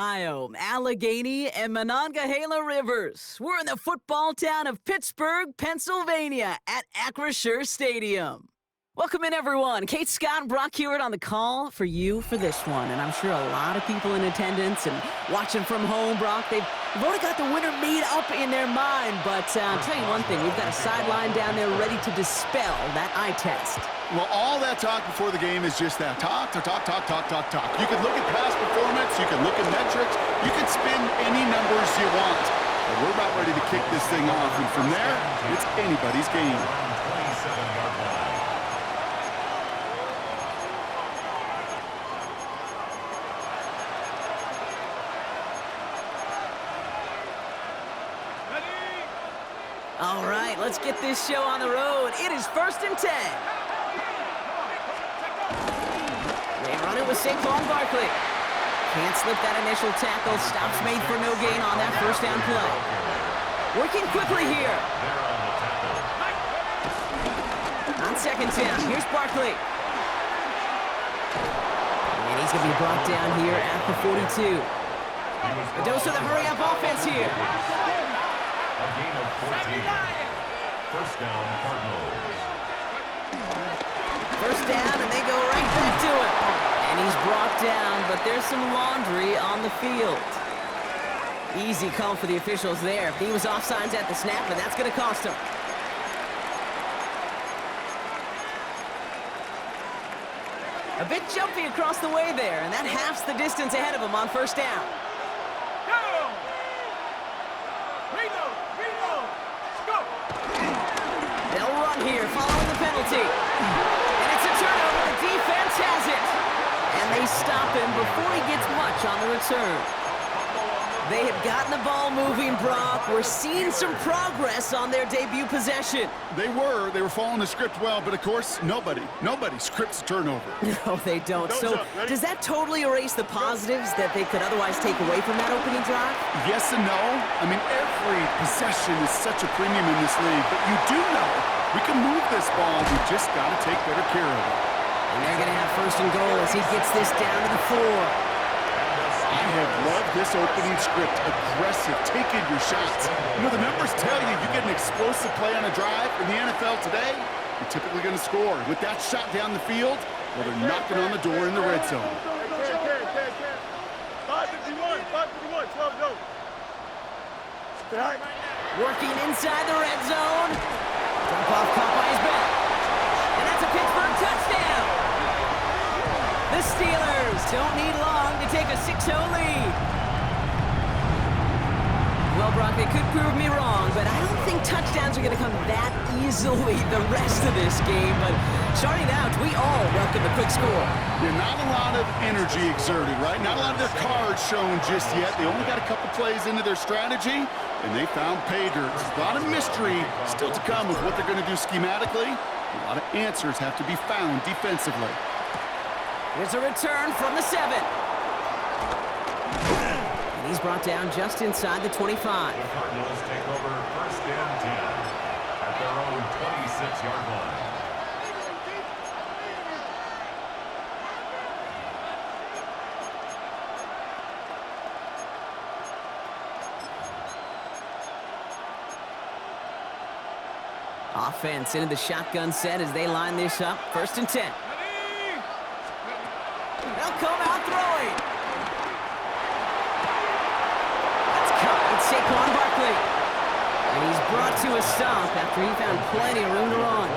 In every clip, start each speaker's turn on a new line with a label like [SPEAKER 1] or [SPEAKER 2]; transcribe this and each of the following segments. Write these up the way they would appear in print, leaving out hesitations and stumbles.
[SPEAKER 1] Ohio, Allegheny, and Monongahela Rivers. We're in the football town of Pittsburgh, Pennsylvania at Acrisure Stadium. Welcome in, everyone. Kate, Scott, and Brock Hewitt on the call for you for this one. And I'm sure a lot of people in attendance and watching from home, Brock, they've already got the winner made up in their mind. But I'll tell you one thing, we've got a sideline down there ready to dispel that eye test.
[SPEAKER 2] Well, all that talk before the game is just that. Talk. You can look at past performance, you can look at metrics, you can spin any numbers you want. But we're about ready to kick this thing off, and from there, it's anybody's game.
[SPEAKER 1] All right, let's get this show on the road. It is 1st and 10. They run it with Saquon Barkley. Can't slip that initial tackle. Stops made for no gain on that first down play. Working quickly here. On 2nd down, here's Barkley. And he's going to be brought down here at the 42. A dose of the hurry-up offense here.
[SPEAKER 3] A gain of 14. First down, Cardinals.
[SPEAKER 1] First down, and they go right back to him. And he's brought down, but there's some laundry on the field. Easy call for the officials there. He was offsides at the snap, and that's going to cost him. A bit jumpy across the way there, and that halves the distance ahead of him on first down. They'll run here following the penalty. And it's a turnover. The defense has it. And they stop him before he gets much on the return. They have gotten the ball moving, Brock. We're seeing some progress on their debut possession.
[SPEAKER 2] They were following the script well, but of course, nobody scripts a turnover.
[SPEAKER 1] No, they don't. So does that totally erase the positives that they could otherwise take away from that opening drive?
[SPEAKER 2] Yes and no. I mean, every possession is such a premium in this league, but you do know we can move this ball. We just got to take better care of it.
[SPEAKER 1] And they're going to have 1st and goal as he gets this down to the 4.
[SPEAKER 2] I have loved this opening script. Aggressive, taking your shots. You know, the numbers tell you get an explosive play on a drive in the NFL today, you're typically going to score. With that shot down the field, well, they're knocking on the door in the red zone.
[SPEAKER 4] 551, 12 go.
[SPEAKER 1] Working inside the red zone. Dump off caught by his back. And that's a Pittsburgh touchdown. The Steelers don't need long to take a 6-0 lead. Well, Brock, they could prove me wrong, but I don't think touchdowns are going to come that easily the rest of this game. But starting out, we all welcome the quick score.
[SPEAKER 2] Yeah, not a lot of energy exerted, right? Not a lot of their cards shown just yet. They only got a couple plays into their strategy, and they found pay dirt. There's a lot of mystery still to come with what they're going to do schematically. A lot of answers have to be found defensively.
[SPEAKER 1] Here's a return from the 7. And he's brought down just inside the 25.
[SPEAKER 3] The Cardinals take over 1st and 10 at their own 26-yard line.
[SPEAKER 1] Offense into the shotgun set as they line this up. 1st and 10. They'll come out throwing. That's caught. It's Saquon Barkley. And he's brought to a stop after he found plenty of room to run.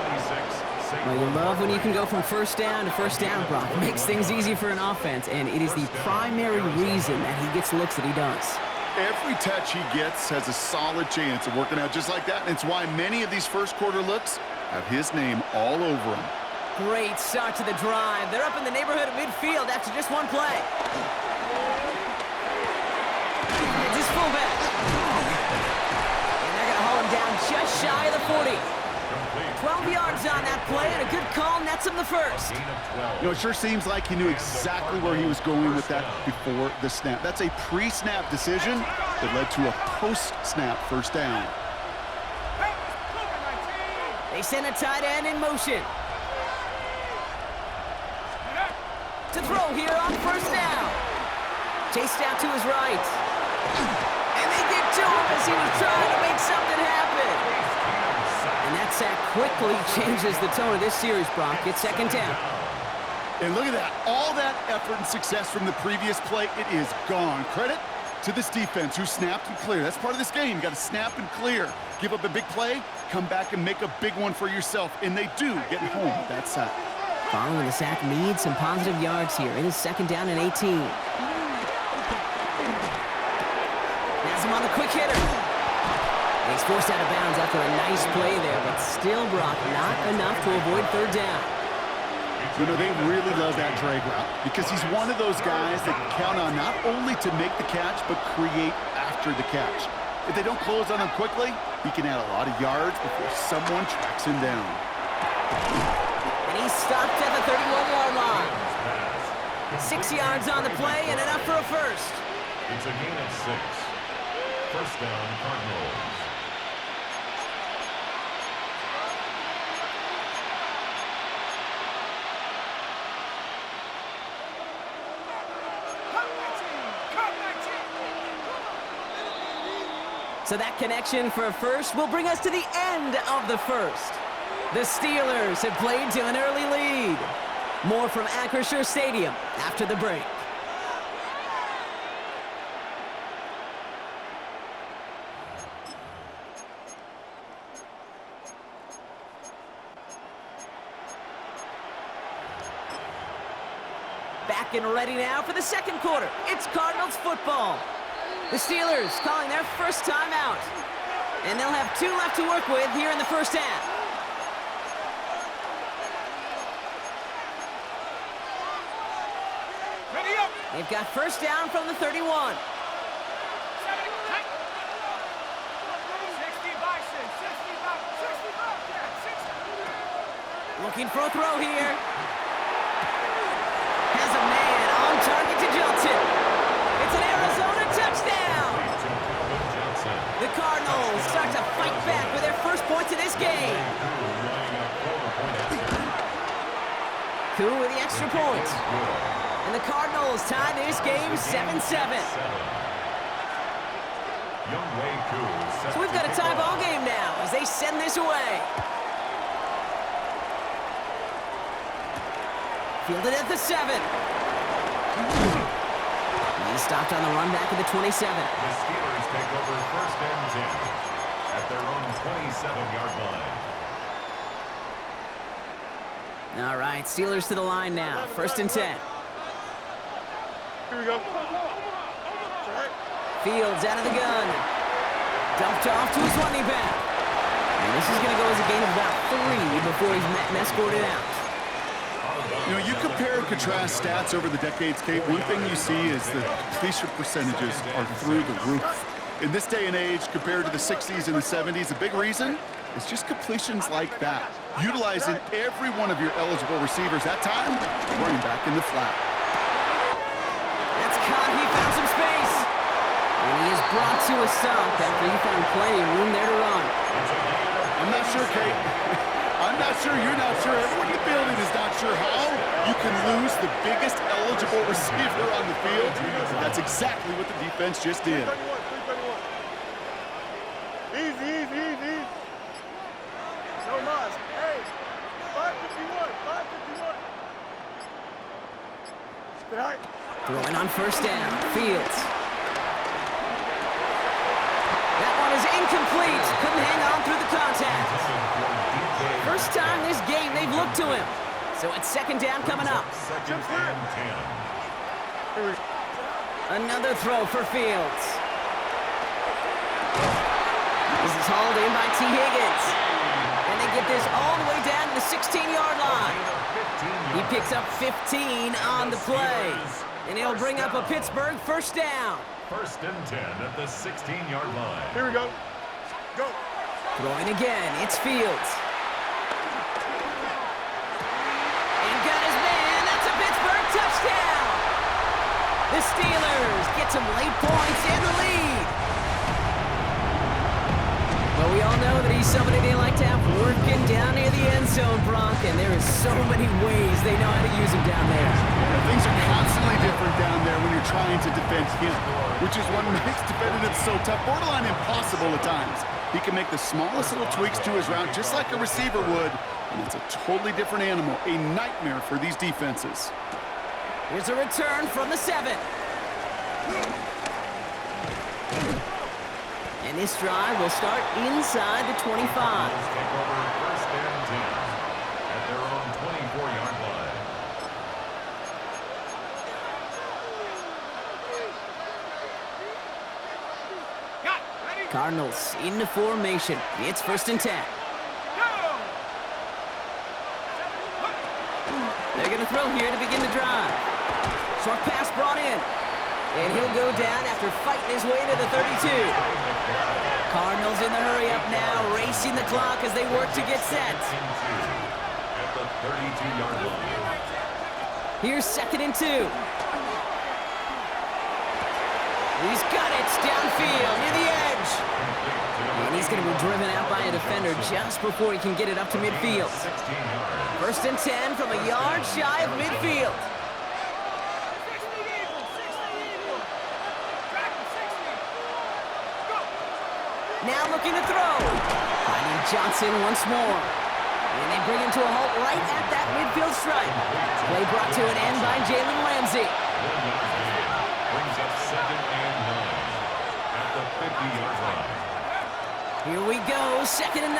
[SPEAKER 1] Well, you love when you can go from 1st down to 1st down, Brock. It makes things easy for an offense, and it is the primary reason that he gets looks that he does.
[SPEAKER 2] Every touch he gets has a solid chance of working out just like that, and it's why many of these first quarter looks have his name all over them.
[SPEAKER 1] Great start to the drive. They're up in the neighborhood of midfield after just one play. It's his fullback. And they're going to haul him down just shy of the 40. 12 yards on that play, and a good call nets him the first.
[SPEAKER 2] You know, it sure seems like he knew exactly where he was going with that before the snap. That's a pre-snap decision that led to a post-snap first down.
[SPEAKER 1] They send a tight end in motion. To throw here on first down. Chased out to his right. And they get to him as he was trying to make something happen. And that sack quickly changes the tone of this series, Brock. It's second down.
[SPEAKER 2] And look at that. All that effort and success from the previous play, it is gone. Credit to this defense who snapped and cleared. That's part of this game. You got to snap and clear. Give up a big play, come back and make a big one for yourself. And they do, getting home with that sack.
[SPEAKER 1] Following the sack needs some positive yards here. It is second down and 18. Has him on the quick hitter. And he's forced out of bounds after a nice play there, but still, Brock, not enough to avoid third down.
[SPEAKER 2] You know, they really love that drag route because he's one of those guys that can count on not only to make the catch, but create after the catch. If they don't close on him quickly, he can add a lot of yards before someone tracks him down.
[SPEAKER 1] And he's stopped at the 31-yard line. 6 yards on the play and enough for a first.
[SPEAKER 3] It's a gain of 6. First down, Cardinals.
[SPEAKER 1] So that connection for a first will bring us to the end of the first. The Steelers have played to an early lead. More from Acrisure Stadium after the break. Back and ready now for the second quarter. It's Cardinals football. The Steelers calling their first time out. And they'll have 2 left to work with here in the first half.
[SPEAKER 4] Ready up.
[SPEAKER 1] They've got first down from the 31.
[SPEAKER 4] 60 by 6, 60 by 60.
[SPEAKER 1] Looking for a throw here. Has a man on target to Johnson. It's an Arizona touchdown. The Cardinals start to fight back with their first points of this game. Koo with the extra point. And the Cardinals tie this game 7-7. So we've got a tie ball game now as they send this away. Fielded at the 7. He's stopped on the run back at the 27.
[SPEAKER 3] The Steelers take over first and 10 at their own 27-yard line.
[SPEAKER 1] All right, Steelers to the line now. First and 10.
[SPEAKER 4] Here we go.
[SPEAKER 1] Fields out of the gun. Dumped off to his running back. And this is going to go as a gain of about 3 before he's met and escorted out.
[SPEAKER 2] You know, you compare and contrast stats over the decades, Kate. One thing you see is the completion percentages are through the roof. In this day and age, compared to the 60s and the 70s, a big reason is just completions like that. Utilizing every one of your eligible receivers. That time, running back in the flat.
[SPEAKER 1] That's caught. He found some space. And he is brought to a stop after he found plenty of room there to run.
[SPEAKER 2] I'm not sure, Kate. I'm not sure, you're not sure, everyone in the building is not sure how you can lose the biggest eligible receiver on the field. That's exactly what the defense just did.
[SPEAKER 4] 321. Easy. No mas. Hey, 551. Spit high.
[SPEAKER 1] Throwing on first down. Fields. That one is incomplete. Couldn't hang on through the contact. First time this game they've looked to him. So it's second down coming up.
[SPEAKER 3] Second and 10.
[SPEAKER 1] Another throw for Fields. This is hauled in by T. Higgins. And they get this all the way down to the 16-yard line. He picks up 15 on the play. And he'll bring up a Pittsburgh first down.
[SPEAKER 3] First and 10 at the 16-yard line.
[SPEAKER 4] Here we go. Go.
[SPEAKER 1] Throwing again, it's Fields. And got his man, that's a Pittsburgh touchdown! The Steelers get some late points in the lead. But we all know that he's be somebody they like to have working down near the end zone, Brock, and there is so many ways they know how to use him down there.
[SPEAKER 2] Things are constantly different down there when you're trying to defend him, which is what makes defending him so tough, borderline impossible at times. He can make the smallest little tweaks to his route just like a receiver would, and it's a totally different animal, a nightmare for these defenses.
[SPEAKER 1] Here's a return from the 7. And this drive will start inside the 25.
[SPEAKER 3] Take over first and 10 at their own 24-yard line.
[SPEAKER 1] Cardinals into formation. It's first and 10. They're going to throw here to begin the drive. Short pass brought in. And he'll go down after fighting his way to the 32. Cardinals in the hurry-up now, racing the clock as they work to get set.
[SPEAKER 3] At the 32-yard line.
[SPEAKER 1] Here's second and 2. He's got it downfield near the edge. And he's going to be driven out by a defender just before he can get it up to midfield. First and 10 from a yard shy of midfield. Now looking to throw. Finding Johnson once more. And they bring him to a halt right at that midfield stripe. Play brought to an end by Jalen Ramsey.
[SPEAKER 3] Brings up second and 9 at the 50-yard line.
[SPEAKER 1] Here we go, second and 9.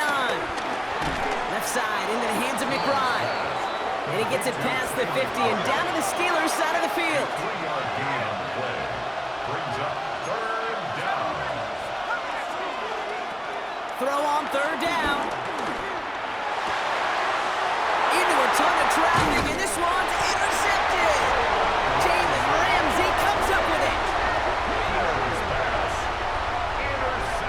[SPEAKER 1] Left side into the hands of McBride. And he gets it past the 50 and down to the Steelers' side of the field.
[SPEAKER 3] 3-yard gain on the play. Brings up third down.
[SPEAKER 1] Throw on third down. Into a ton of traffic, and this one's intercepted. Jalen Ramsey comes up with it.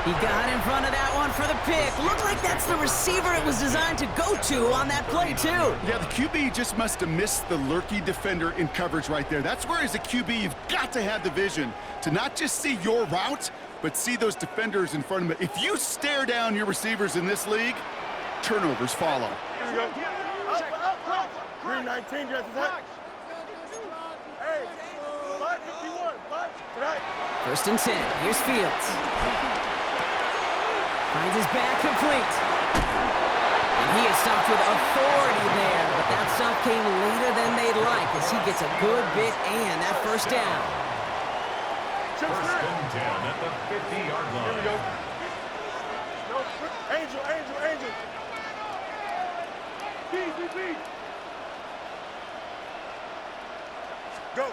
[SPEAKER 1] He got in front of that one for the pick. Looked like that's the receiver it was designed to go to on that play, too.
[SPEAKER 2] Yeah, the QB just must have missed the lurky defender in coverage right there. That's where, as a QB, you've got to have the vision to not just see your route, but see those defenders in front of him. If you stare down your receivers in this league, turnovers follow.
[SPEAKER 4] Here we go. Up. 319, just that. Hey, 551, 5 tonight.
[SPEAKER 1] First and 10. Here's Fields. Finds his back complete. And he is stopped with authority there, but that stop came later than they'd like as he gets a good bit and that first down.
[SPEAKER 3] First and 10 at the 50-yard line.
[SPEAKER 4] Here we go. No, Angel. Beat. Go.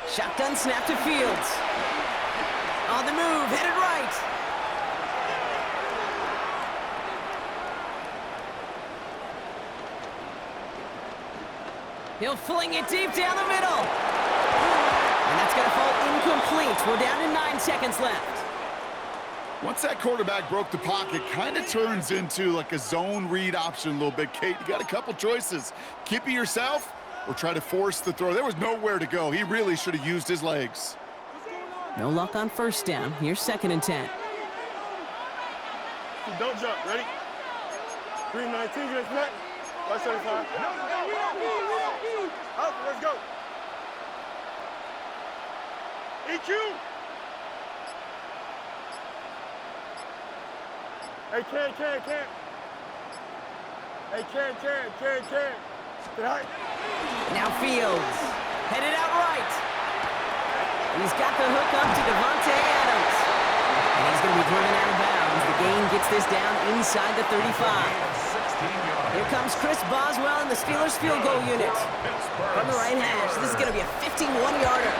[SPEAKER 1] Shotgun snap to Fields. On the move, headed right. He'll fling it deep down the middle. And that's going to fall incomplete. We're down to 9 seconds left.
[SPEAKER 2] Once that quarterback broke the pocket, kind of turns into like a zone read option a little bit. Kate, you got a couple choices. Keep it yourself or try to force the throw. There was nowhere to go. He really should have used his legs.
[SPEAKER 1] No luck on first down. Here's second and 10.
[SPEAKER 4] Don't jump. Ready? 319, just that. 575. Up, let's go. EQ. Hey, can. Hey, can. Tonight.
[SPEAKER 1] Now Fields, headed out right. He's got the hook up to Devontae Adams. And he's going to be driven out of bounds. The gain gets this down inside the 35. Here comes Chris Boswell in the Steelers field goal unit. From the right hash, this is going to be a 51-yarder.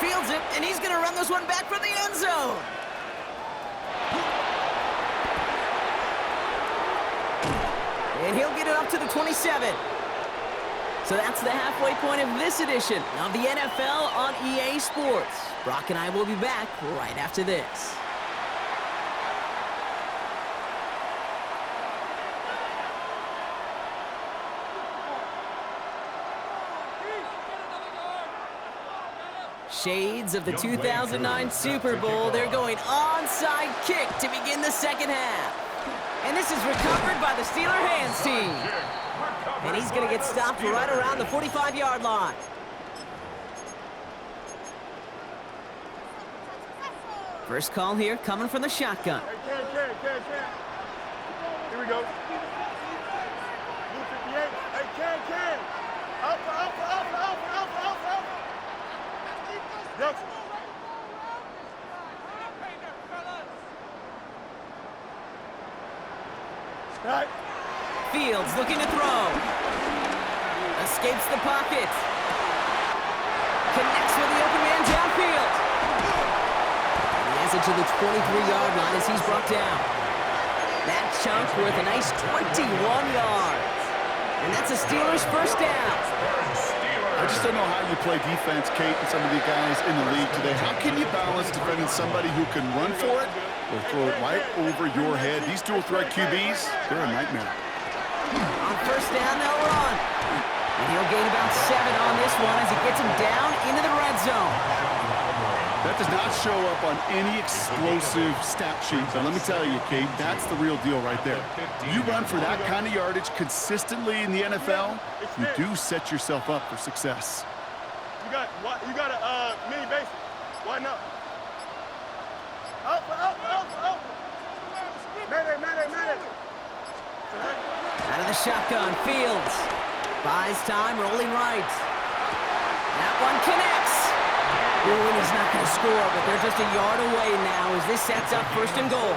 [SPEAKER 1] Fields it, and he's going to run this one back from the end zone. And he'll get it up to the 27. So that's the halfway point of this edition of the NFL on EA Sports. Brock and I will be back right after this. Shades of the 2009 Super Bowl. They're going onside kick to begin the second half. And this is recovered by the Steeler hands team. And he's going to get stopped right around the 45-yard line. First call here coming from the shotgun.
[SPEAKER 4] Hey, Ken. Here we go. Blue 58. Hey, Ken. Alpha. Yes. Right.
[SPEAKER 1] Fields looking to throw. Escapes the pocket. Connects with the open man downfield. He has it to the 23-yard line as he's brought down. That chunk worth a nice 21 yards. And that's a Steelers first down.
[SPEAKER 2] I just don't know how you play defense, Kate, and some of the guys in the league today. How can you balance defending somebody who can run for it or throw it right over your head? These dual-threat QBs, they're a nightmare.
[SPEAKER 1] On first down, they'll run. And he'll gain about 7 on this one as he gets him down into the red zone.
[SPEAKER 2] That does not show up on any explosive stat sheet, but let me tell you, Kate, that's the real deal right there. You run for that kind of yardage consistently in the NFL, you do set yourself up for success.
[SPEAKER 4] You got a mini base. Why not? Alpha. Mayday.
[SPEAKER 1] Out of the shotgun, Fields. Buys time, rolling right. That one connects. Ooh, and he's not going to score, but they're just a yard away now as this sets up first and goal.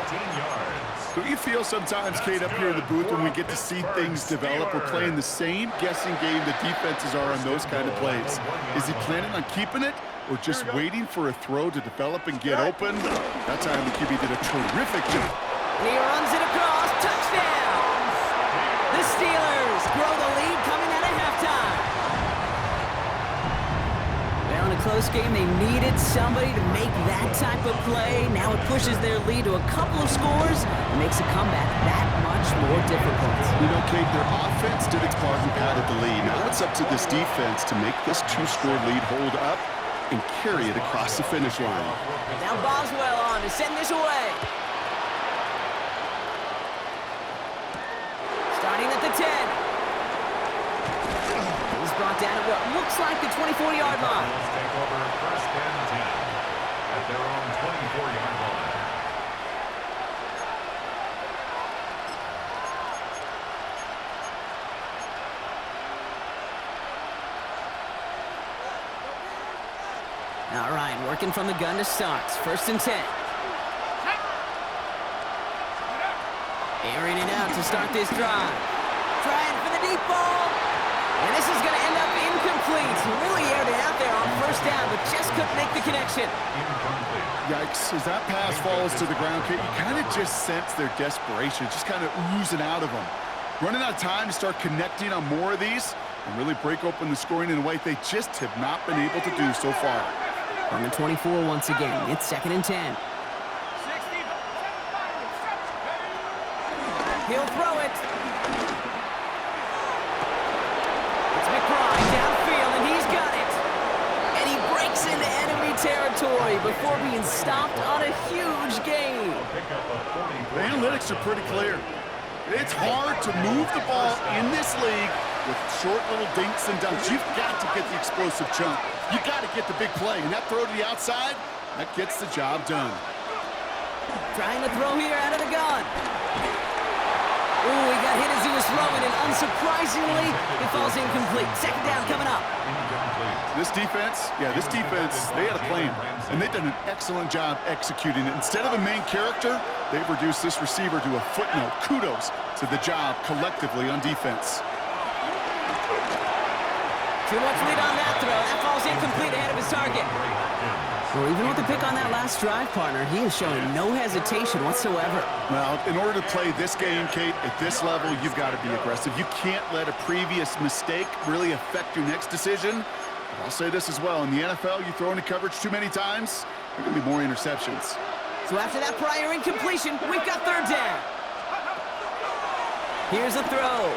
[SPEAKER 2] Don't you feel sometimes, Kate, up here in the booth when we get to see things develop, we're playing the same guessing game the defenses are on those kind of plays? Is he planning on keeping it or just waiting for a throw to develop and get open? That time the QB did a terrific job.
[SPEAKER 1] And he runs it across. Touchdown! The Steelers grow the lead coming out of halftime. Well, in a close game, they needed somebody to make that type of play. Now it pushes their lead to a couple of scores and makes a comeback that much more difficult.
[SPEAKER 2] You know, Kate, their offense did its part and padded the lead. Now it's up to this defense to make this 2-score lead hold up and carry it across the finish line.
[SPEAKER 1] Now Boswell on to send this away. Starting at the 10. He's brought down at what looks like the 24-yard line.
[SPEAKER 3] Take over first and 10 at their own 24-yard line.
[SPEAKER 1] All right, working from the gun to start. First and 10. Airing it out to start this drive. Trying for the deep ball. And this is going to end up incomplete. He really aired it out there on first down, but just couldn't make the connection.
[SPEAKER 2] Yikes, as that pass falls to the ground, Kate, you kind of just sense their desperation, just kind of oozing out of them. Running out of time to start connecting on more of these and really break open the scoring in a way they just have not been able to do so far.
[SPEAKER 1] On the 24 once again, it's second and 10. He'll throw it. It's McBride downfield, and he's got it. And he breaks into enemy territory before being stopped on a huge gain.
[SPEAKER 2] The analytics are pretty clear. It's hard to move the ball in this league with short little dinks and dunks. You've got to get the explosive chunk. You've got to get the big play. And that throw to the outside, that gets the job done.
[SPEAKER 1] Trying to throw here out of the gun. Ooh, he got hit as he was throwing, and unsurprisingly, it falls incomplete. Second down coming up.
[SPEAKER 2] This defense, they had a plan, and they've done an excellent job executing it. Instead of a main character, they've reduced this receiver to a footnote. Kudos to the job collectively on defense.
[SPEAKER 1] Too much lead on that throw. That falls incomplete ahead of his target. Well, even with the pick on that last drive, partner, he is showing no hesitation whatsoever.
[SPEAKER 2] Well, in order to play this game, Kate, at this level, you've got to be aggressive. You can't let a previous mistake really affect your next decision. But I'll say this as well. In the NFL, you throw into coverage too many times, there are going to be more interceptions.
[SPEAKER 1] So after that prior incompletion, we've got third down. Here's a throw.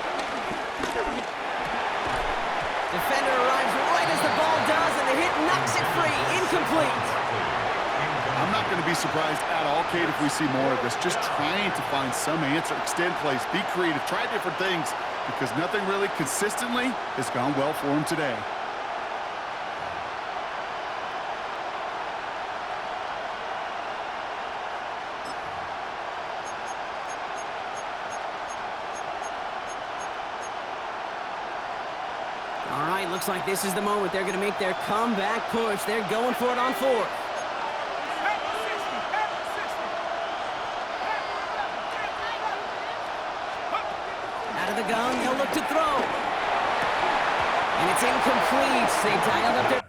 [SPEAKER 1] Defender arrives right as the ball does, and they hit knocks it free. Incomplete.
[SPEAKER 2] I'm not going to be surprised at all, Kate, if we see more of this. Just trying to find some answer, extend plays, be creative, try different things, because nothing really consistently has gone well for him today.
[SPEAKER 1] All right, looks like this is the moment. They're going to make their comeback push. They're going for it on fourth. Out of the gun, they'll look to throw. And it's incomplete. They dialed up their